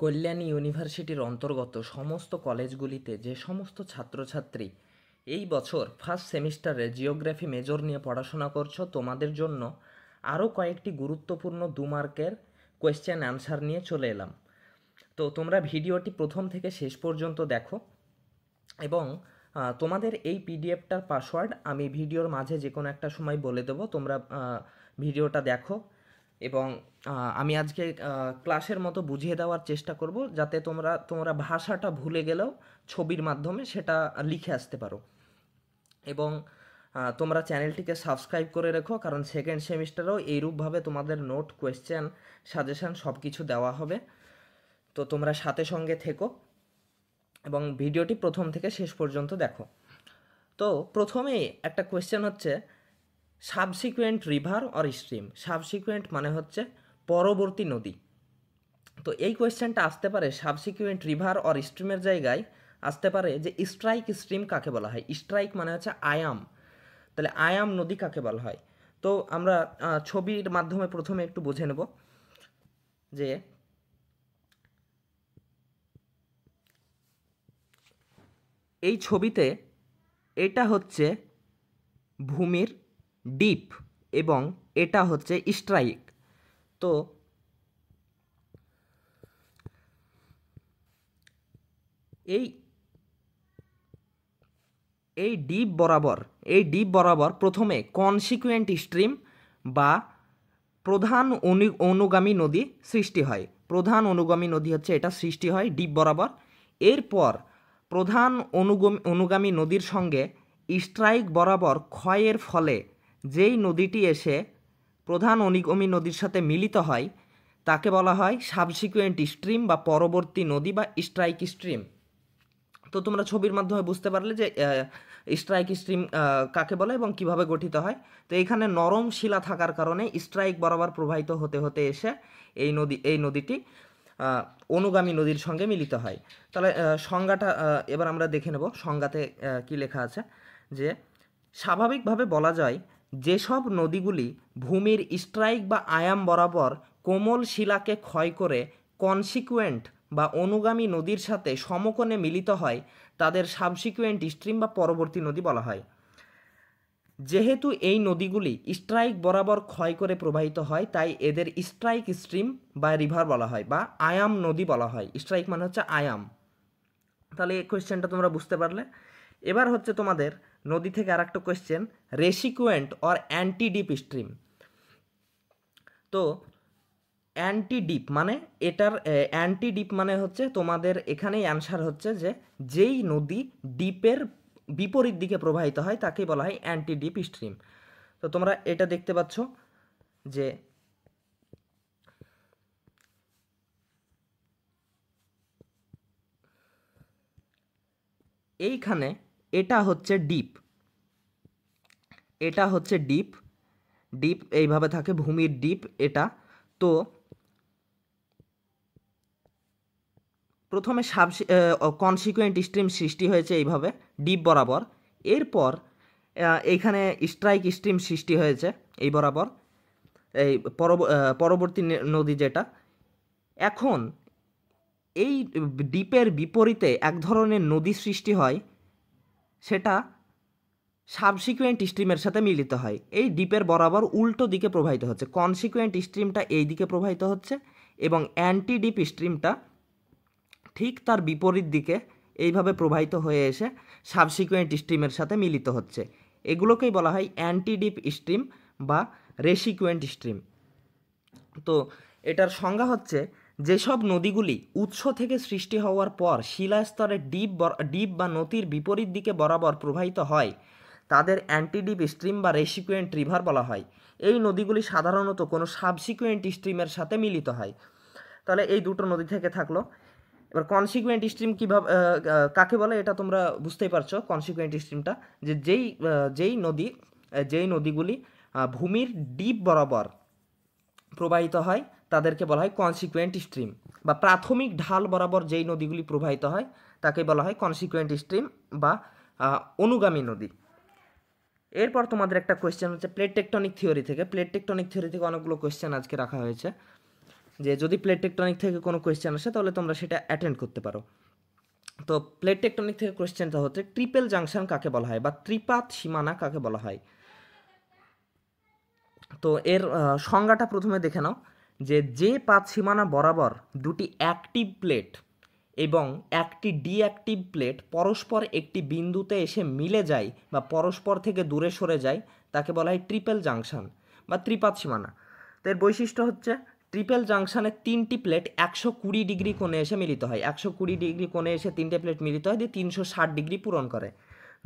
কল্যাণী ইউনিভার্সিটির অন্তর্গত সমস্ত কলেজগুলিতে যে সমস্ত ছাত্রছাত্রী এই বছর ফার্স্ট সেমিস্টারে জিওগ্রাফি মেজর নিয়ে পড়াশোনা করছো, তোমাদের জন্য আরও কয়েকটি গুরুত্বপূর্ণ 2 মার্কের কোয়েশ্চেন অ্যান্সার নিয়ে চলে এলাম। তো তোমরা ভিডিওটি প্রথম থেকে শেষ পর্যন্ত দেখো এবং তোমাদের এই পিডিএফটার পাসওয়ার্ড আমি ভিডিওর মাঝে যে কোনো একটা সময় বলে দেবো। তোমরা ভিডিওটা দেখো এবং আমি আজকে ক্লাসের মতো বুঝিয়ে দেওয়ার চেষ্টা করব, যাতে তোমরা ভাষাটা ভুলে গেলেও ছবির মাধ্যমে সেটা লিখে আসতে পারো। এবং তোমরা চ্যানেলটিকে সাবস্ক্রাইব করে রেখো, কারণ সেকেন্ড সেমিস্টারেও এইরূপভাবে তোমাদের নোট, কোয়েশ্চেন, সাজেশান সব কিছু দেওয়া হবে। তো তোমরা সাথে সঙ্গে থেকো এবং ভিডিওটি প্রথম থেকে শেষ পর্যন্ত দেখো। তো প্রথমেই একটা কোয়েশ্চেন হচ্ছে subsequent river or stream. Subsequent মানে হচ্ছে পরবর্তী নদী। তো এই কোয়েশ্চেনটা আসতে পারে সাবসিকুয়েন্ট রিভার অর স্ট্রিমের জায়গায় আসতে পারে যে স্ট্রাইক স্ট্রিম কাকে বলা হয়। স্ট্রাইক মানে হচ্ছে আয়াম, তাহলে আয়াম নদী কাকে বলা হয়। তো আমরা ছবির মাধ্যমে প্রথমে একটু বুঝে নেব যে এই ছবিতে এটা হচ্ছে ভূমির ডিপ এবং এটা হচ্ছে স্ট্রাইক। তো এই এই ডিপ বরাবর প্রথমে কনসিকুয়েন্ট স্ট্রিম বা প্রধান অনুগামী নদী সৃষ্টি হয়। প্রধান অনুগামী নদী হচ্ছে এটা সৃষ্টি হয় ডিপ বরাবর। এরপর প্রধান অনুগামী নদীর সঙ্গে স্ট্রাইক বরাবর ক্ষয়ের ফলে যেই নদীটি এসে প্রধান অনুগামী নদীর সাথে মিলিত হয় তাকে বলা হয় সাবসিকুয়েন্ট স্ট্রিম বা পরবর্তী নদী বা স্ট্রাইক স্ট্রিম। তো তোমরা ছবির মাধ্যমে বুঝতে পারলে যে স্ট্রাইক স্ট্রিম কাকে বলে এবং কিভাবে গঠিত হয়। তো এখানে নরম শিলা থাকার কারণে স্ট্রাইক বরাবর প্রবাহিত হতে হতে এসে এই নদীটি অনুগামী নদীর সঙ্গে মিলিত হয়। তাহলে সংজ্ঞাটা এবার আমরা দেখে নেব সংজ্ঞাতে কি লেখা আছে। যে স্বাভাবিকভাবে বলা যায় যেসব নদীগুলি ভূমির স্ট্রাইক বা আয়াম বরাবর কোমল শিলাকে ক্ষয় করে কনসিকুয়েন্ট বা অনুগামী নদীর সাথে সমকোণে মিলিত হয় তাদের সাবসিকুয়েন্ট স্ট্রিম বা পরবর্তী নদী বলা হয়। যেহেতু এই নদীগুলি স্ট্রাইক বরাবর ক্ষয় করে প্রবাহিত হয় তাই এদের স্ট্রাইক স্ট্রিম বা রিভার বলা হয় বা আয়াম নদী বলা হয়। স্ট্রাইক মানে হচ্ছে আয়াম। তাহলে এই কোয়েশ্চেনটা তোমরা বুঝতে পারলে। এবার হচ্ছে তোমাদের নদী থেকে আর একটা question, resequent or anti dip stream. তো অ্যান্টি ডিপ মানে এটার অ্যান্টি ডিপ মানে হচ্ছে তোমাদের এখানেই অ্যান্সার হচ্ছে যে যেই নদী ডিপের বিপরীত দিকে প্রবাহিত হয় তাকেই বলা হয় অ্যান্টি ডিপ স্ট্রিম। তো তোমরা এটা দেখতে পাচ্ছ যে এইখানে এটা হচ্ছে ডিপ, এটা হচ্ছে ডিপ। ডিপ এইভাবে থাকে, ভূমির ডিপ এটা। তো প্রথমে কনসিকুয়েন্ট স্ট্রিম সৃষ্টি হয়েছে এইভাবে ডিপ বরাবর। এরপর এইখানে স্ট্রাইক স্ট্রিম সৃষ্টি হয়েছে এই বরাবর, এই পরবর্তী নদী যেটা। এখন এই ডিপের বিপরীতে এক ধরনের নদী সৃষ্টি হয়, সেটা সাবসিকুয়েন্ট স্ট্রিমের সাথে মিলিত হয়। এই ডিপের বরাবর উল্টো দিকে প্রবাহিত হচ্ছে, কনসিকুয়েন্ট স্ট্রিমটা এই দিকে প্রবাহিত হচ্ছে এবং অ্যান্টি ডিপ স্ট্রিমটা ঠিক তার বিপরীত দিকে এইভাবে প্রবাহিত হয়ে এসে সাবসিকুয়েন্ট স্ট্রিমের সাথে মিলিত হচ্ছে। এগুলোকেই বলা হয় অ্যান্টি ডিপ স্ট্রিম বা রেসিকুয়েন্ট স্ট্রিম। তো এটার সংজ্ঞা হচ্ছে যেসব নদীগুলি উৎস থেকে সৃষ্টি হওয়ার পর শিলাস্তরে ডিপ বা নদীর বিপরীত দিকে বরাবর প্রবাহিত হয় তাদের অ্যান্টিডিপ স্ট্রিম বা রেসিকুয়েন্ট রিভার বলা হয়। এই নদীগুলি সাধারণত কোনো সাবসিকুয়েন্ট স্ট্রিমের সাথে মিলিত হয়। তাহলে এই দুটো নদী থেকে থাকলো। এবার কনসিকুয়েন্ট স্ট্রিম কীভাবে কাকে বলে এটা তোমরা বুঝতেই পারছো। কনসিকুয়েন্ট স্ট্রিমটা যে যেই নদীগুলি ভূমির ডিপ বরাবর প্রবাহিত হয় তাদেরকে বলা হয় কনসিকুয়েন্ট স্ট্রিম, বা প্রাথমিক ঢাল বরাবর যেই নদীগুলি প্রবাহিত হয় তাকে বলা হয় কনসিকুয়েন্ট স্ট্রিম বা অনুগামী নদী। এরপর তোমাদের একটা কোয়েশ্চেন হচ্ছে প্লেট টেকটনিক থিওরি থেকে। প্লেট টেকটনিক থিওরি থেকে অনেকগুলো কোয়েশ্চেন আজকে রাখা হয়েছে। যে যদি প্লেট টেকটনিক থেকে কোনো কোয়েশ্চেন আসে তাহলে তোমরা সেটা অ্যাটেন্ড করতে পারো। তো প্লেট টেকটনিক থেকে কোয়েশ্চেনটা হচ্ছে ট্রিপল জাংশন কাকে বলা হয় বা ত্রিপাত সীমানা কাকে বলা হয়। তো এর সংজ্ঞাটা প্রথমে দেখে নাও, যে পাত সীমানা বরাবর দুটি অ্যাক্টিভ প্লেট এবং একটি ডিঅ্যাক্টিভ প্লেট পরস্পর একটি বিন্দুতে এসে মিলে যায় বা পরস্পর থেকে দূরে সরে যায় তাকে বলা হয় ট্রিপল জাংশন বা ত্রিপাত সীমানা। তো এর বৈশিষ্ট্য হচ্ছে ট্রিপল জাংশনে তিনটি প্লেট 120 ডিগ্রি কোণে এসে মিলিত হয়, 120 ডিগ্রি কোণে এসে তিনটে প্লেট মিলিত হয় দিয়ে 360 ডিগ্রি পূরণ করে।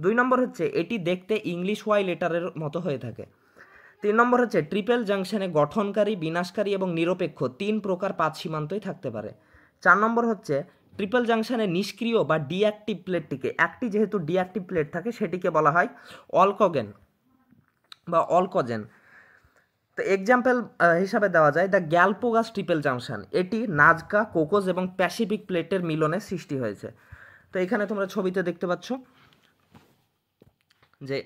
2 নম্বর হচ্ছে এটি দেখতে ইংলিশ ওয়াই লেটারের মতো হয়ে থাকে। 3 নম্বর হচ্ছে ট্রিপল জাংশনে গঠনকারী, বিনাশকারী এবং নিরপেক্ষ 3 প্রকার পাত সীমান্তই থাকতে পারে। 4 নম্বর হচ্ছে ট্রিপল জাংশনে নিষ্ক্রিয় বা ডিঅ্যাক্টিভ প্লেটটিকে, একটি যেহেতু ডিঅ্যাক্টিভ প্লেট থাকে সেটিকে বলা হয় অল্কোগেন বা অল্কোজেন। তো এক্সাম্পল হিসাবে দেওয়া যায় দ্য গ্যালপোগাস ট্রিপল জাংশন, এটি নাজকা, কোকোজ এবং প্যাসিফিক প্লেটের মিলনে সৃষ্টি হয়েছে। তো এখানে তোমরা ছবিতে দেখতে পাচ্ছ যে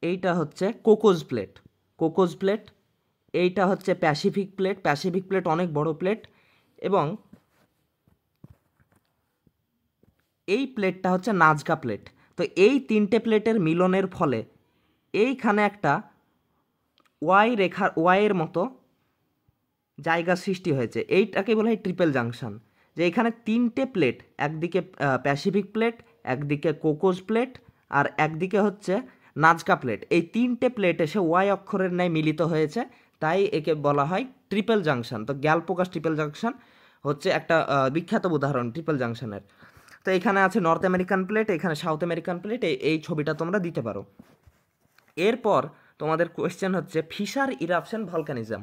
এইটা হচ্ছে কোকোজ প্লেট, কোকোজ প্লেট। এইটা হচ্ছে প্যাসিফিক প্লেট, প্যাসিফিক প্লেট অনেক বড় প্লেট, এবং এই প্লেটটা হচ্ছে নাজকা প্লেট। তো এই তিনটে প্লেটের মিলনের ফলে এইখানে একটা ওয়াইয়ের মতো জায়গা সৃষ্টি হয়েছে, এইটাকে বলা হয় ট্রিপল জাংশন। যে এখানে তিনটে প্লেট, একদিকে প্যাসিফিক প্লেট, একদিকে কোকোজ প্লেট, আর একদিকে হচ্ছে নাজকা প্লেট, এই তিনটে প্লেট এসে ওয়াই অক্ষরের ন্যায় মিলিত হয়েছে, তাই একে বলা হয় ট্রিপল জাংশন। তো গ্যালপোগাস ট্রিপল জাংশন হচ্ছে একটা বিখ্যাত উদাহরণ ট্রিপল জাংশনের। তো এখানে আছে নর্থ আমেরিকান প্লেট, এখানে সাউথ আমেরিকান প্লেট, এই ছবিটা তোমরা দিতে পারো। এরপর তোমাদের কোয়েশ্চেন হচ্ছে ফিশার ইরাপশন ভলকানিজম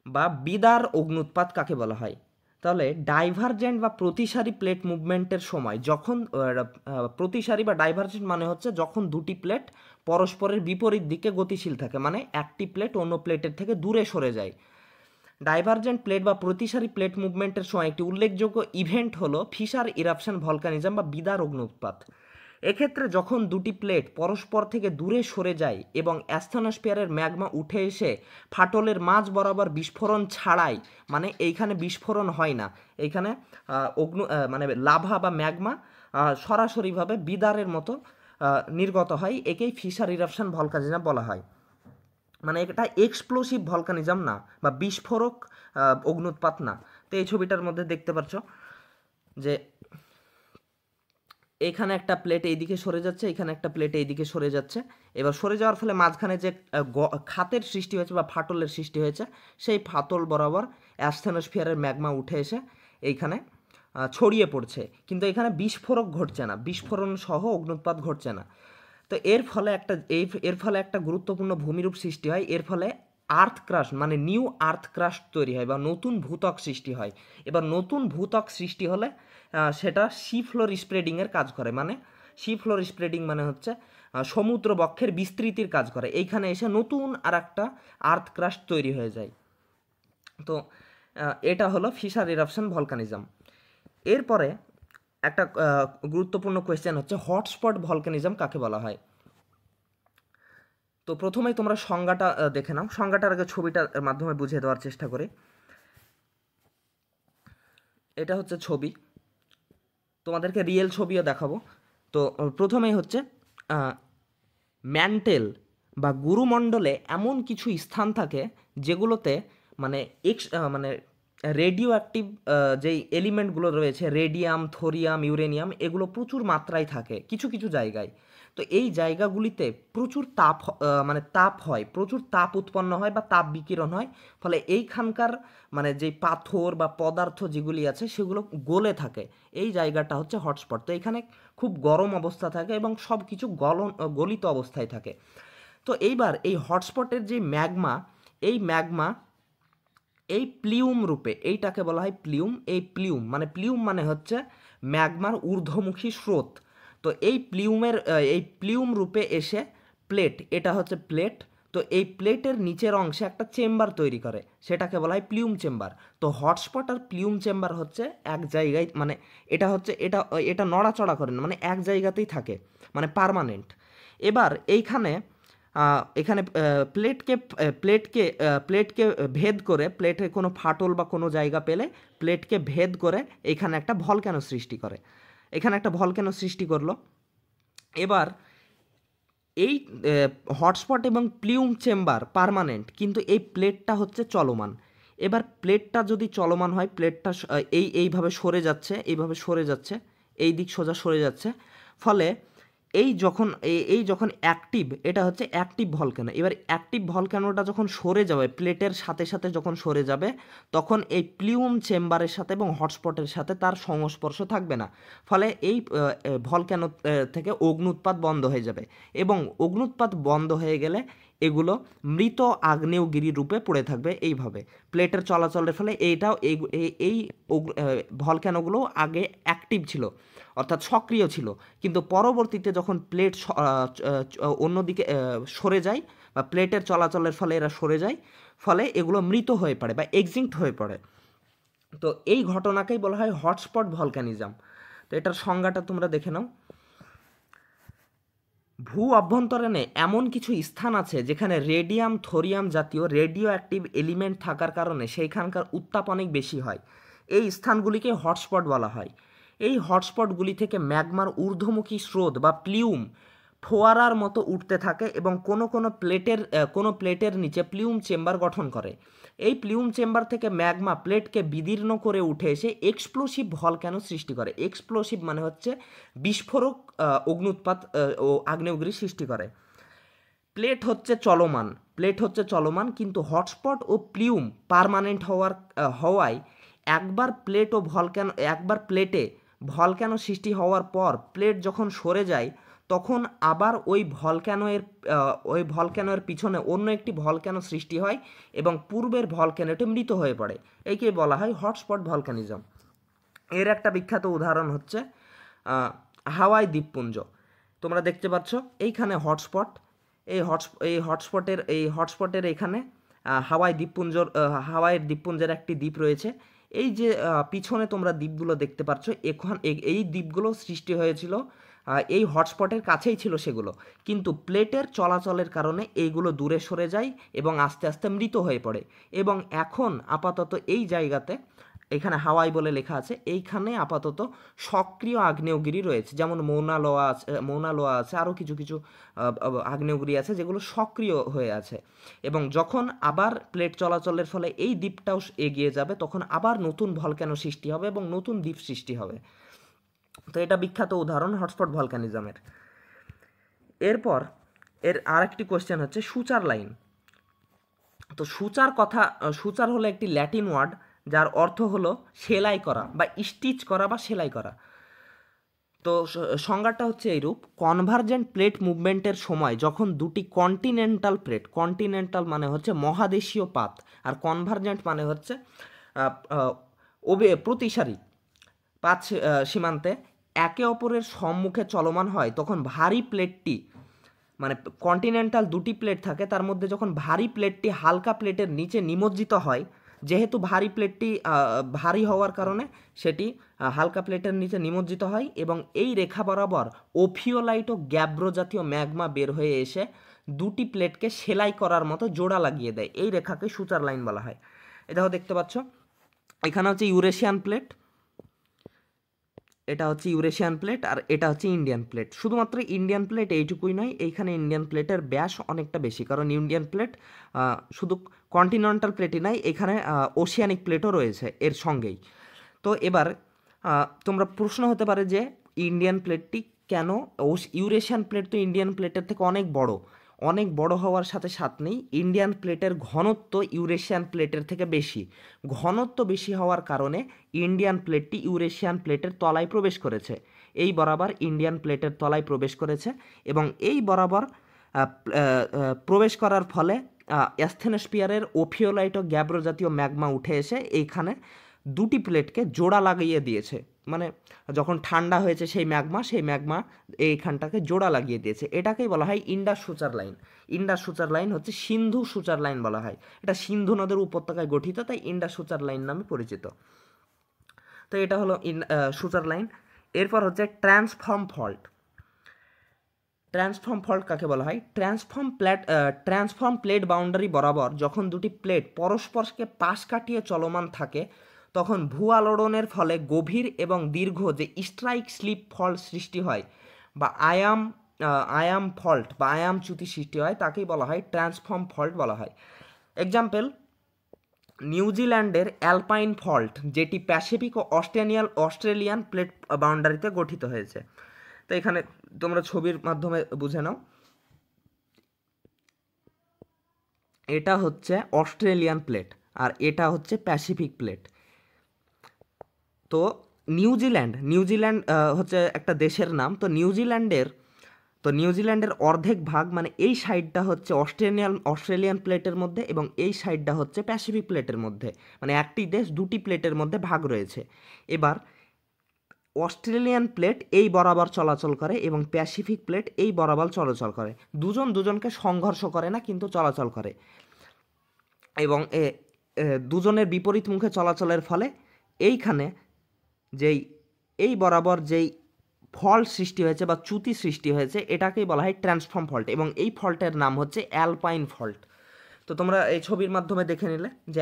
বা বিদার অগ্নুৎপাত কাকে বলা হয়। তাহলে ডাইভারজেন্ট বা প্রতিসারী প্লেট মুভমেন্টের সময় যখন প্রতিসারী বা ডাইভারজেন্ট মানে হচ্ছে যখন দুটি প্লেট পরস্পরের বিপরীত দিকে গতিশীল থাকে, মানে একটি প্লেট অন্য প্লেটের থেকে দূরে সরে যায়। ডাইভারজেন্ট প্লেট বা প্রতিসারী প্লেট মুভমেন্টের সময় একটি উল্লেখযোগ্য ইভেন্ট হলো ফিশার ইরাপশন ভলকানিজম বা বিদার অগ্নুৎপাত। এক্ষেত্রে যখন দুটি প্লেট পরস্পর থেকে দূরে সরে যায় এবং অ্যাস্থনোস্ফিয়ারের ম্যাগমা উঠে এসে ফাটলের মাঝ বরাবর বিস্ফোরণ ছাড়াই, মানে এইখানে বিস্ফোরণ হয় না, এইখানে মানে লাভা বা ম্যাগমা সরাসরিভাবে বিদারের মতো নির্গত হয়, একেই ফিশার ইরাপশন ভলকানিজম বলা হয়। মানে এটা এক্সপ্লোসিভ ভলকানিজম না বা বিস্ফোরক অগ্নুৎপাত না। তো এই ছবিটার মধ্যে দেখতে পাচ্ছ যে এখানে একটা প্লেট এইদিকে সরে যাচ্ছে, এখানে একটা প্লেট এইদিকে সরে যাচ্ছে। এবার সরে যাওয়ার ফলে মাঝখানে যে খাতের সৃষ্টি হয়েছে বা ফাটলের সৃষ্টি হয়েছে, সেই ফাটল বরাবর অ্যাস্থেনোস্ফিয়ারের ম্যাগমা উঠে এসে এইখানে ছড়িয়ে পড়ছে, কিন্তু এখানে বিস্ফোরক ঘটছে না, বিস্ফোরণ সহ অগ্নুৎপাত ঘটছে না। তো এর ফলে একটা গুরুত্বপূর্ণ ভূমিরূপ সৃষ্টি হয়, এর ফলে আর্থ ক্রাস্ট মানে নিউ আর্থ ক্রাস্ট তৈরি হয় বা নতুন ভূত্বক সৃষ্টি হয়। এবার নতুন ভূত্বক সৃষ্টি হলে সেটা সি ফ্লোর স্প্রেডিংয়ের কাজ করে, মানে সি ফ্লোর স্প্রেডিং মানে হচ্ছে সমুদ্র বক্ষের বিস্তৃতির কাজ করে, এইখানে এসে নতুন আর একটা আর্থ ক্রাস্ট তৈরি হয়ে যায়। তো এটা হলো ফিশার ইরাপশন ভলকানিজম। এরপরে একটা গুরুত্বপূর্ণ কোয়েশ্চেন হচ্ছে হটস্পট ভলকানিজম কাকে বলা হয়। তো প্রথমেই তোমরা সংজ্ঞাটা দেখে নাও, সংজ্ঞাটার আগে ছবিটার মাধ্যমে বুঝিয়ে দেওয়ার চেষ্টা করি। এটা হচ্ছে ছবি, তোমাদেরকে রিয়েল ছবিও দেখাবো। তো প্রথমেই হচ্ছে ম্যান্টেল বা গুরুমণ্ডলে এমন কিছু স্থান থাকে যেগুলোতে মানে মানে রেডিও অ্যাক্টিভ যেই এলিমেন্টগুলো রয়েছে, রেডিয়াম, থোরিয়াম, ইউরেনিয়াম, এগুলো প্রচুর মাত্রায় থাকে কিছু কিছু জায়গায়। তো এই জায়গাগুলিতে প্রচুর মানে তাপ হয়, প্রচুর তাপ উৎপন্ন হয় বা তাপ বিকিরণ হয়, ফলে এইখানকার মানে যেই পাথর বা পদার্থ যেগুলি আছে সেগুলো গলে থাকে, এই জায়গাটা হচ্ছে হটস্পট। তো এখানে খুব গরম অবস্থা থাকে এবং সব কিছু গলিত অবস্থায় থাকে। তো এইবার এই হটস্পটের যে ম্যাগমা, এই ম্যাগমা এই প্লিউম রূপে, এইটাকে বলা হয় প্লিউম। এই প্লিউম মানে হচ্ছে ম্যাগমার ঊর্ধ্বমুখী স্রোত। তো এই প্লিউম রূপে এসে প্লেট, এটা হচ্ছে প্লেট, তো এই প্লেটের নিচের অংশে একটা চেম্বার তৈরি করে, সেটাকে বলা হয় প্লিউম চেম্বার। তো হটস্পট আর প্লিউম চেম্বার হচ্ছে এক জায়গায়, মানে এটা নড়াচড়া করে না, মানে এক জায়গাতেই থাকে, মানে পার্মানেন্ট। এবার এইখানে এখানে প্লেটকে ভেদ করে, প্লেটে কোনো ফাটল বা কোনো জায়গা পেলে প্লেটকে ভেদ করে এখানে একটা ভলক্যানো সৃষ্টি করে, এখানে একটা ভলক্যানো সৃষ্টি করলো। এবার এই হটস্পট এবং প্লিউম চেম্বার পার্মানেন্ট, কিন্তু এই প্লেটটা হচ্ছে চলমান। এবার প্লেটটা যদি চলমান হয়, প্লেটটা এইভাবে সরে যাচ্ছে, এইভাবে সরে যাচ্ছে, এই দিক সোজা সরে যাচ্ছে, ফলে এই যখন অ্যাক্টিভ, এটা হচ্ছে অ্যাক্টিভ ভলক্যানো। এবার অ্যাক্টিভ ভলক্যানোটা যখন সরে যাবে, প্লেটের সাথে সাথে যখন সরে যাবে, তখন এই প্লিউম চেম্বারের সাথে এবং হটস্পটের সাথে তার সংস্পর্শ থাকবে না, ফলে এই ভলক্যানো থেকে অগ্নুৎপাত বন্ধ হয়ে যাবে। এবং অগ্নুৎপাত বন্ধ হয়ে গেলে এগুলো মৃত আগ্নেয়গিরি রূপে পড়ে থাকবে এইভাবে প্লেটের চলাচলের ফলে। এই ভলক্যানোগুলো আগে অ্যাক্টিভ ছিল, অর্থাৎ সক্রিয় ছিল, কিন্তু পরবর্তীতে যখন প্লেট অন্যদিকে সরে যায় বা প্লেটের চলাচলের ফলে এরা সরে যায়, ফলে এগুলো মৃত হয়ে পড়ে বা এক্সটিংক্ট হয়ে পড়ে। তো এই ঘটনাকেই বলা হয় হটস্পট ভলক্যানিজম। তো এটার সংজ্ঞাটা তোমরা দেখে নাও। ভূ অভ্যন্তরণে এমন কিছু স্থান আছে যেখানে রেডিয়াম থোরিয়াম জাতীয় রেডিও অ্যাক্টিভ এলিমেন্ট থাকার কারণে সেইখানকার উত্তাপ অনেক বেশি হয়। এই স্থানগুলিকে হটস্পট বলা হয়। এই হটস্পটগুলি থেকে ম্যাগমার ঊর্ধ্বমুখী স্রোত বা প্লিউম ফোয়ারার মতো উঠতে থাকে এবং কোনো প্লেটের নিচে প্লিউম চেম্বার গঠন করে। এই প্লিউম চেম্বার থেকে ম্যাগমা প্লেটকে বিদীর্ণ করে উঠে এসে এক্সপ্লোসিভ ভলক্যানো সৃষ্টি করে। এক্সপ্লোসিভ মানে হচ্ছে বিস্ফোরক অগ্নুৎপাত ও আগ্নেয়গিরি সৃষ্টি করে। প্লেট হচ্ছে চলমান, কিন্তু হটস্পট ও প্লিউম পার্মানেন্ট হওয়ায় একবার প্লেটে ভলক্যানো সৃষ্টি হওয়ার পর প্লেট যখন সরে যায়, তখন আবার ওই ভলক্যানোর পিছনে অন্য একটি ভলক্যানো সৃষ্টি হয় এবং পূর্বের ভলক্যানোটি মৃত হয়ে পড়ে। একে বলা হয় হটস্পট ভলক্যানিজম। এর একটা বিখ্যাত উদাহরণ হচ্ছে হাওয়াই দ্বীপপুঞ্জ। তোমরা দেখতে পাচ্ছ এইখানে হটস্পট, এই হটস্পটের এখানে হাওয়াইয়ের দ্বীপপুঞ্জের একটি দ্বীপ রয়েছে। এই যে পিছনে তোমরা দ্বীপগুলো দেখতে পাচ্ছ, এই দ্বীপগুলো সৃষ্টি হয়েছিল এই হটস্পটের কাছেই ছিল সেগুলো, কিন্তু প্লেটের চলাচলের কারণে এইগুলো দূরে সরে যায় এবং আস্তে আস্তে মৃত হয়ে পড়ে। এবং এখন আপাতত এই জায়গাতে, এখানে হাওয়াই বলে লেখা আছে, এইখানে আপাতত সক্রিয় আগ্নেয়গিরি রয়েছে, যেমন মৌনা লোয়া আছে, আরও কিছু কিছু আগ্নেয়গিরি আছে যেগুলো সক্রিয় হয়ে আছে। এবং যখন আবার প্লেট চলাচলের ফলে এই দ্বীপটাও এগিয়ে যাবে, তখন আবার নতুন ভলক্যানো সৃষ্টি হবে এবং নতুন দ্বীপ সৃষ্টি হবে। তো এটা বিখ্যাত উদাহরণ হটস্পট ভলক্যানিজমের। এরপর এর আরেকটি কোয়েশ্চেন হচ্ছে সূচার লাইন। তো সূচার হলো একটি ল্যাটিন ওয়ার্ড যার অর্থ হলো সেলাই করা বা স্টিচ করা বা সেলাই করা। তো সংজ্ঞাটা হচ্ছে এইরূপ: কনভার্জেন্ট প্লেট মুভমেন্টের সময় যখন দুটি কন্টিনেন্টাল মানে হচ্ছে মহাদেশীয় পাত, আর কনভার্জেন্ট মানে হচ্ছে প্রতিসারী পাত সীমান্তে একে অপরের সম্মুখে চলমান হয়, তখন ভারী প্লেটটি, মানে কন্টিনেন্টাল দুটি প্লেট থাকে, তার মধ্যে যখন ভারী প্লেটটি হালকা প্লেটের নিচে নিমজ্জিত হয়, যেহেতু ভারী প্লেটটি ভারী হওয়ার কারণে সেটি হালকা প্লেটের নিচে নিমজ্জিত হয়, এবং এই রেখা বরাবর ওফিওলাইট ও গ্যাব্রো জাতীয় ম্যাগমা বের হয়ে এসে দুটি প্লেটকে সেলাই করার মতো জোড়া লাগিয়ে দেয়। এই রেখাকে সূচার লাইন বলা হয়। এটাও দেখতে পাচ্ছ, এখানে হচ্ছে ইউরেশিয়ান প্লেট, এটা হচ্ছে ইউরেশিয়ান প্লেট, আর এটা হচ্ছে ইন্ডিয়ান প্লেট। শুধুমাত্র ইন্ডিয়ান প্লেট এইটুকুই নয়, এইখানে ইন্ডিয়ান প্লেটের ব্যাস অনেকটা বেশি, কারণ ইন্ডিয়ান প্লেট শুধু কন্টিনেন্টাল প্লেটই নাই, এখানে ওশিয়ানিক প্লেটও রয়েছে এর সঙ্গেই। তো এবার তোমরা প্রশ্ন হতে পারে যে ইন্ডিয়ান প্লেটটি কেন, ইউরেশিয়ান প্লেট তো ইন্ডিয়ান প্লেটের থেকে অনেক বড় হওয়ার সাথে নেই, ইন্ডিয়ান প্লেটের ঘনত্ব ইউরেশিয়ান প্লেটের থেকে বেশি। ঘনত্ব বেশি হওয়ার কারণে ইন্ডিয়ান প্লেটটি ইউরেশিয়ান প্লেটের তলায় প্রবেশ করেছে, এই বরাবর ইন্ডিয়ান প্লেটের তলায় প্রবেশ করেছে, এবং এই বরাবর প্রবেশ করার ফলে অ্যাস্থেনোস্ফিয়ারের ওফিওলাইট ও গ্যাব্রো জাতীয় ম্যাগমা উঠে এসে এইখানে দুটি প্লেটকে জোড়া লাগিয়ে দিয়েছে। মানে যখন ঠান্ডা হয়েছে সেই ম্যাগমা এইখানটাকে জোড়া লাগিয়ে দিয়েছে। এটাকেই বলা হয় ইন্ডাস সূচার লাইন। ইন্ডাস সূচার লাইন হচ্ছে সিন্ধু সূচার লাইন বলা হয়, এটা সিন্ধু নদের উপত্যকায় গঠিত, তাই ইন্ডাস সূচার লাইন নামে পরিচিত। তো এটা হলো সূচার লাইন। এরপর হচ্ছে ট্রান্সফর্ম ফল্ট। ট্রান্সফর্ম ফল্ট কাকে বলা হয়? ট্রান্সফর্ম প্লেট বাউন্ডারি বরাবর যখন দুটি প্লেট পরস্পরকে পাশ কাটিয়ে চলমান থাকে তখন ভূ আলোড়নের ফলে গভীর এবং দীর্ঘ যে স্ট্রাইক স্লিপ ফল্ট সৃষ্টি হয় বা আয়াম ফল্ট বা আয়াম চ্যুতি সৃষ্টি হয় তাকেই বলা হয় ট্রান্সফর্ম ফল্ট বলা হয়। এক্সাম্পল, নিউজিল্যান্ডের অ্যালপাইন ফল্ট যেটি প্যাসিফিক ও অস্ট্রেলিয়ান প্লেট বাউন্ডারিতে গঠিত হয়েছে। তো এখানে তোমরা ছবির মাধ্যমে বুঝে নাও, এটা হচ্ছে অস্ট্রেলিয়ান প্লেট আর এটা হচ্ছে প্যাসিফিক প্লেট। তো নিউজিল্যান্ড হচ্ছে একটা দেশের নাম। তো নিউজিল্যান্ডের অর্ধেক ভাগ মানে এই সাইডটা হচ্ছে অস্ট্রেলিয়ান প্লেটের মধ্যে এবং এই সাইডটা হচ্ছে প্যাসিফিক প্লেটের মধ্যে, মানে একটি দেশ দুটি প্লেটের মধ্যে ভাগ রয়েছে। এবার অস্ট্রেলিয়ান প্লেট এই বরাবর চলাচল করে এবং প্যাসিফিক প্লেট এই বরাবর চলাচল করে, দুজনকে সংঘর্ষ করে না কিন্তু চলাচল করে, এবং দুজনের বিপরীত মুখে চলাচলের ফলে এইখানে এই বরাবর যেই ফল্ট সৃষ্টি হয়েছে বা চ্যুতি সৃষ্টি হয়েছে এটাকেই বলা হয় ট্রান্সফর্ম ফল্ট এবং এই ফল্টের নাম হচ্ছে অ্যালপাইন ফল্ট। তো তোমরা এই ছবির মাধ্যমে দেখে নিলে যে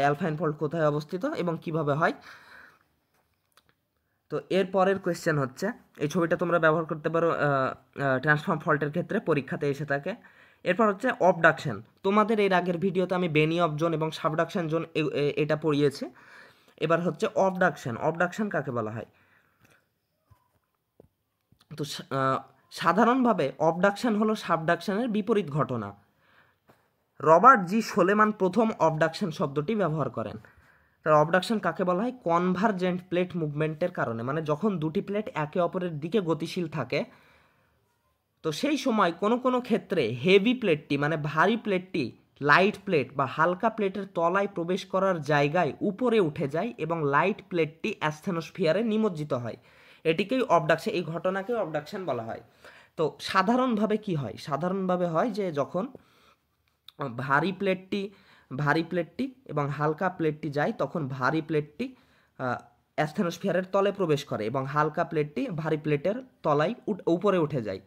অ্যালপাইন ফল্ট কোথায় অবস্থিত এবং কিভাবে হয়। তো এর পরের কোয়েশ্চেন হচ্ছে, এই ছবিটা তোমরা ব্যবহার করতে পারো ট্রান্সফর্ম ফল্টের ক্ষেত্রে, পরীক্ষাতে এসে থাকে। এরপর হচ্ছে অবডাকশন। তোমাদের এর আগের ভিডিওতে আমি বেনি অফ জোন এবং সাবডাকশন জোন এটা পড়িয়েছি। এবার হচ্ছে অবডাকশন কাকে বলা হয়? তো সাধারণভাবে অবডাকশন হলো সাবডাকশনের বিপরীত ঘটনা। রবার্ট জি সোলেমান প্রথম অবডাকশন শব্দটি ব্যবহার করেন। তার অবডাকশন কাকে বলা হয়? কনভার্জেন্ট প্লেট মুভমেন্টের কারণে, মানে যখন দুটি প্লেট একে অপরের দিকে গতিশীল থাকে তো সেই সময় কোনো ক্ষেত্রে হেভি প্লেটটি মানে ভারী প্লেটটি লাইট প্লেট বা হালকা প্লেটের তলায় প্রবেশ করার জায়গায় উপরে উঠে যায় এবং লাইট প্লেটটি অ্যাস্থেনোস্ফিয়ারে নিমজ্জিত হয়। এটিকেই অবডাকশন, এই ঘটনাকেই অবডাকশন বলা হয়। তো সাধারণভাবে কি হয়? সাধারণভাবে হয় যে যখন ভারী প্লেটটি এবং হালকা প্লেটটি যায় তখন ভারী প্লেটটি অ্যাস্থেনোস্ফিয়ারের তলে প্রবেশ করে এবং হালকা প্লেটটি ভারী প্লেটের তলায় উপরে উঠে যায়।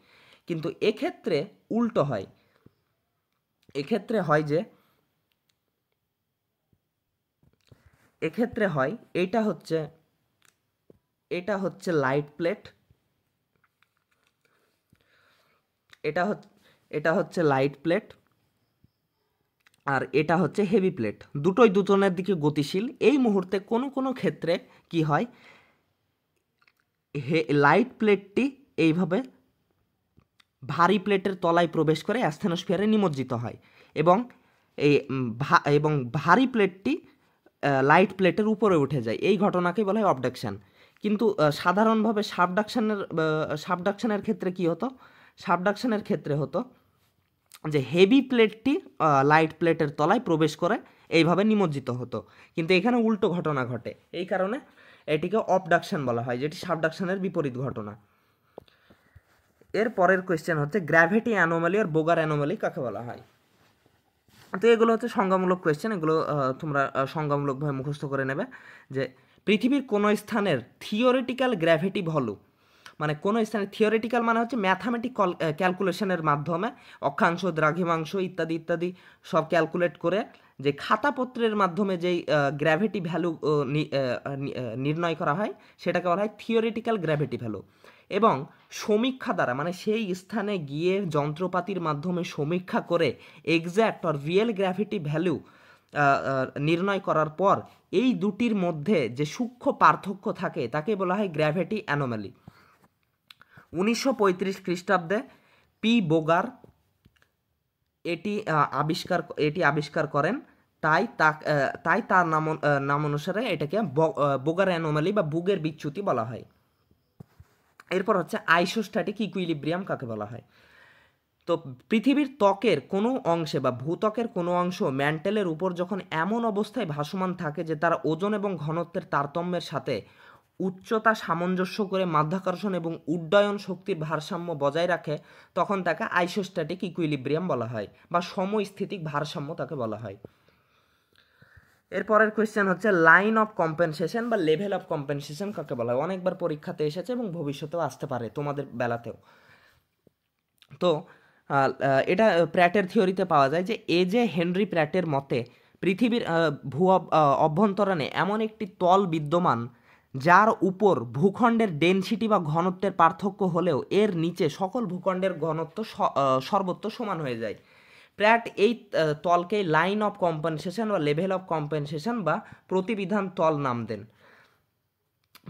কিন্তু এক্ষেত্রে উল্টো হয়। এক্ষেত্রে হয় এটা হচ্ছে লাইট প্লেট, এটা হচ্ছে লাইট প্লেট আর এটা হচ্ছে হেভি প্লেট, দুটোই দুজনের দিকে গতিশীল। এই মুহূর্তে কোনো ক্ষেত্রে কি হয়, লাইট প্লেটটি এইভাবে ভারী প্লেটের তলায় প্রবেশ করে অ্যাস্থেনোস্ফিয়ারে নিমজ্জিত হয় এবং এবং ভারী প্লেটটি লাইট প্লেটের উপরে উঠে যায়। এই ঘটনাকে বলা হয় অবডাকশন। কিন্তু সাধারণভাবে সাবডাকশনের ক্ষেত্রে কি হতো? সাবডাকশনের ক্ষেত্রে হতো যে হেভি প্লেটটি লাইট প্লেটের তলায় প্রবেশ করে এইভাবে নিমজ্জিত হতো, কিন্তু এখানে উল্টো ঘটনা ঘটে। এই কারণে এটিকে অবডাকশন বলা হয়, যেটি সাবডাকশনের বিপরীত ঘটনা। এর পরের কোয়েশ্চেন হচ্ছে গ্র্যাভিটি অ্যানোমালি আর বোগার অ্যানোমালি কাকে বলা হয়? তো এগুলো হচ্ছে সংজ্ঞামূলক কোয়েশ্চেন, এগুলো তোমরা সংজ্ঞামূলকভাবে মুখস্থ করে নেবে। যে পৃথিবীর কোনো স্থানের থিওরিটিক্যাল গ্র্যাভিটি ভ্যালু, মানে কোনো স্থানে থিওরিটিক্যাল মানে হচ্ছে ম্যাথামেটিক ক্যালকুলেশনের মাধ্যমে অক্ষাংশ দ্রাঘিমাংশ ইত্যাদি সব ক্যালকুলেট করে যে খাতাপত্রের মাধ্যমে যেই গ্র্যাভিটি ভ্যালু নির্ণয় করা হয় সেটাকে বলা হয় থিওরিটিক্যাল গ্র্যাভিটি ভ্যালু। এবং সমীক্ষা দ্বারা মানে সেই স্থানে গিয়ে যন্ত্রপাতির মাধ্যমে সমীক্ষা করে exact or real gravity value নির্ণয় করার পর এই দুটির মধ্যে যে সূক্ষ্ম পার্থক্য থাকে তাকে বলা হয় গ্র্যাভিটি অ্যানোমালি। 1935 খ্রিস্টাব্দে পি বোগার এটি আবিষ্কার করেন, তাই তার নাম অনুসারে এটাকে বোগার অ্যানোমালি বা বুগের বিচ্যুতি বলা হয়। এরপর হচ্ছে আইসোস্ট্যাটিক ইকুইলিব্রিয়াম কাকে বলা হয়? তো পৃথিবীর ত্বকের কোনো অংশে বা ভূত্বকের কোনো অংশ ম্যান্টেলের উপর যখন এমন অবস্থায় ভাসমান থাকে যে তার ওজন এবং ঘনত্বের তারতম্যের সাথে উচ্চতা সামঞ্জস্য করে মাধ্যাকর্ষণ এবং উড্ডয়ন শক্তির ভারসাম্য বজায় রাখে তখন তাকে আইসোস্ট্যাটিক ইকুইলিব্রিয়াম বলা হয় বা সমস্থিতিক ভারসাম্য তাকে বলা হয়। এরপরের কোয়েশ্চেন হচ্ছে লাইন অফ কম্পেনসেশন বা লেভেল অফ কম্পেনসেশন কাকে বলা হয়? অনেকবার পরীক্ষাতে এসেছে এবং ভবিষ্যতেও আসতে পারে তোমাদের বেলাতেও। তো এটা প্র্যাটের থিওরিতে পাওয়া যায় যে যে হেনরি প্র্যাটের মতে পৃথিবীর অভ্যন্তরণে এমন একটি তল বিদ্যমান যার উপর ভূখণ্ডের ডেনসিটি বা ঘনত্বের পার্থক্য হলেও এর নিচে সকল ভূখণ্ডের ঘনত্ব সর্বত্র সমান হয়ে যায়। প্র্যাট এই তলকে লাইন অফ কম্পেনসেশন বা লেভেল অফ কম্পেনসেশন বা প্রতিবিধান তল নাম দেন।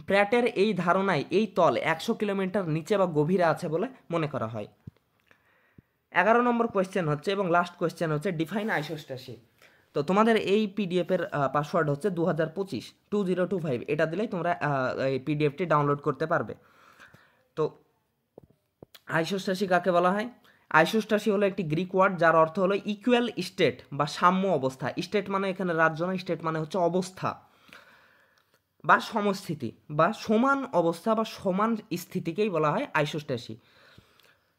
প্র্যাটের এই ধারণায় এই তল 100 কিলোমিটার নিচে বা গভীরে আছে বলে মনে করা হয়। 11 নম্বর কোয়েশ্চেন হচ্ছে এবং লাস্ট কোয়েশ্চেন হচ্ছে ডিফাইন আইসোস্ট্যাসি। তো তোমাদের এই পিডিএফের পাসওয়ার্ড হচ্ছে 2025 এটা দিলেই তোমরা এই পিডিএফটি ডাউনলোড করতে পারবে। তো আইসোস্ট্যাসি কাকে বলা হয়? আইসোস্ট্যাসি হলো একটি গ্রিক ওয়ার্ড যার অর্থ হলো ইকুয়াল স্টেট বা সাম্য অবস্থা। স্টেট মানে এখানে রাজ্য না, স্টেট মানে হচ্ছে অবস্থা বা সমস্থিতি বা সমান অবস্থা বা সমান স্থিতিকেই বলা হয় আইসোস্ট্যাসি।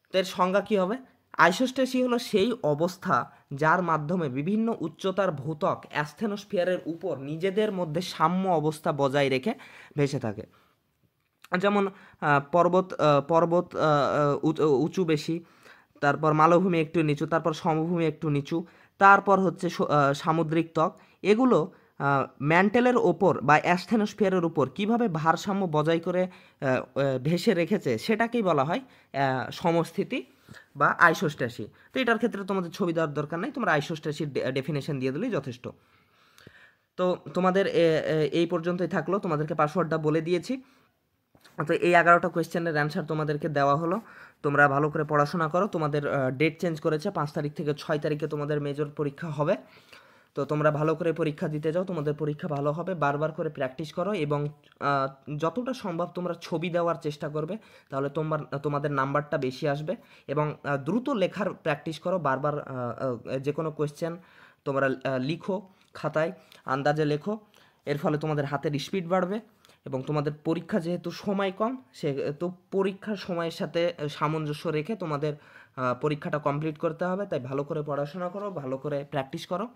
তো এর সংজ্ঞা কী হবে? আইসোস্ট্যাসি হলো সেই অবস্থা যার মাধ্যমে বিভিন্ন উচ্চতার ভূত্বক অ্যাস্থেনোস্ফিয়ারের উপর নিজেদের মধ্যে সাম্য অবস্থা বজায় রেখে ভেসে থাকে। যেমন পর্বত পর্বত উঁচু বেশি, তারপর মালভূমি একটু নিচু, তারপর সমভূমি একটু নিচু, তারপর হচ্ছে সামুদ্রিক ত্বক। এগুলো ম্যান্টেলের ওপর বা অ্যাস্থেনোস্ফিয়ারের উপর কীভাবে ভারসাম্য বজায় করে ভেসে রেখেছে সেটাকেই বলা হয় সমস্থিতি বা আইসোস্ট্যাসি। তো এটার ক্ষেত্রে তোমাদের ছবি দেওয়ার দরকার নেই, তোমরা আইসোস্ট্যাসির ডেফিনেশন দিয়ে দিলেই যথেষ্ট। তো তোমাদের এই পর্যন্তই থাকলো, তোমাদেরকে পাসওয়ার্ডটা বলে দিয়েছি। তো এই 11টা কোয়েশ্চেনের অ্যান্সার তোমাদেরকে দেওয়া হলো। তোমরা ভালো করে পড়াশোনা করো। তোমাদের ডেট চেঞ্জ করেছে, 5 তারিখ থেকে 6 তারিখে তোমাদের মেজর পরীক্ষা হবে। তো তোমরা ভালো করে পরীক্ষা দিতে যাও, তোমাদের পরীক্ষা ভালো হবে। বারবার করে প্র্যাকটিস করো এবং যতটা সম্ভব তোমরা ছবি দেওয়ার চেষ্টা করবে, তাহলে তোমাদের নাম্বারটা বেশি আসবে। এবং দ্রুত লেখার প্র্যাকটিস করো, বারবার যে কোনো কোয়েশ্চেন তোমরা লিখো, খাতায় আন্দাজে লেখো। এর ফলে তোমাদের হাতের স্পিড বাড়বে এবং তোমাদের পরীক্ষা যেহেতু সময় কম, সেহেতু পরীক্ষার সময়ের সাথে সামঞ্জস্য রেখে তোমাদের পরীক্ষাটা কমপ্লিট করতে হবে। তাই ভালো করে পড়াশোনা করো, ভালো করে প্র্যাকটিস করো,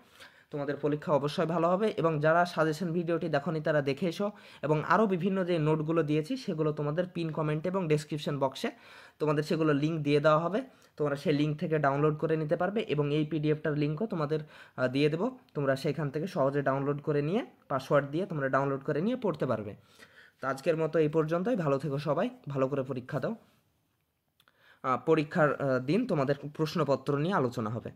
তোমাদের পরীক্ষা অবশ্যই ভালো হবে। এবং যারা সাজেশন ভিডিওটি দেখোনি তারা দেখে এসো। এবং আরও বিভিন্ন যে নোটগুলো দিয়েছি সেগুলো তোমাদের পিন কমেন্টে এবং ডেসক্রিপশন বক্সে তোমাদের সেগুলো লিঙ্ক দিয়ে দেওয়া হবে। তোমরা সেই লিঙ্ক থেকে ডাউনলোড করে নিতে পারবে এবং এই পিডিএফটার লিঙ্কও তোমাদের দিয়ে দেবো। তোমরা সেখান থেকে সহজে ডাউনলোড করে নিয়ে পাসওয়ার্ড দিয়ে তোমরা ডাউনলোড করে নিয়ে পড়তে পারবে। তো আজকের মতো এই পর্যন্তই। ভালো থেকো সবাই, ভালো করে পরীক্ষা দাও। পরীক্ষার দিন তোমাদের প্রশ্নপত্র নিয়ে আলোচনা হবে।